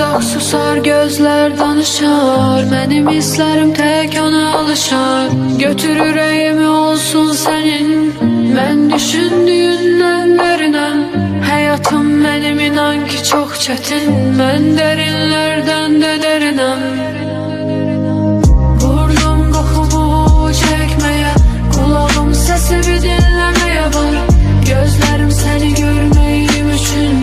Kulaq susar, gözler danışar, mənim hisslərim tək ona alışar. Götür ürəyimi olsun sənin, mən düşündüyündən bərinəm. Həyatım mənim inan ki çox çətin, mən dərinlərdən də dərinəm. Vurdum qoxumu çəkməyə, qulağım səsini dinləməyə var. Gözlərim səni görməyim üçün,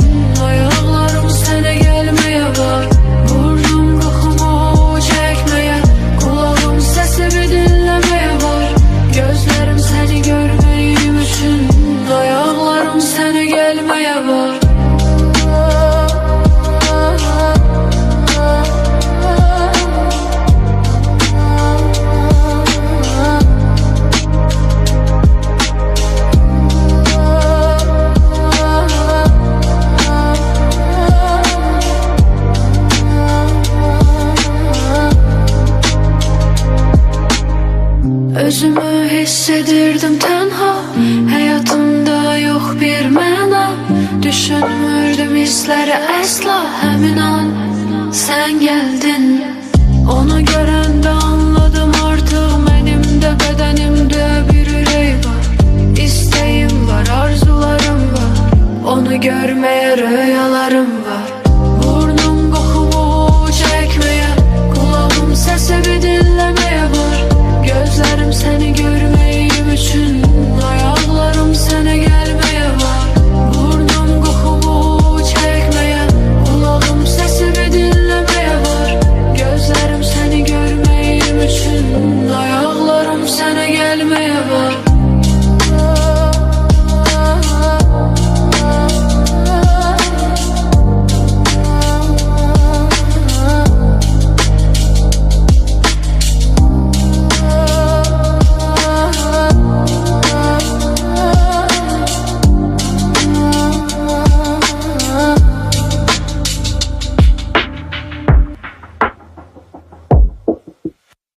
ayaqlarım sənə gəlməyə var. Vurdum qoxumu çəkməyə, qulağım səsini dinləməyə var. Gözlərim səni görməyim üçün, ayaqlarım sənə gəlməyə var. Özümü hiss edirdim tənha, həyatımda yox bir məna. Düşünmürdüm hissləri əsla, həmin an sən gəldin. Onu görəndə anladım artıq, mənim də bədənimdə bir ürək var. İstəyim var, arzularım var, onu görməyə rüyalarım var. Burnum qoxumu çəkməyə, qulağım səsini dinləməyə var. Gözlərim səni görmür.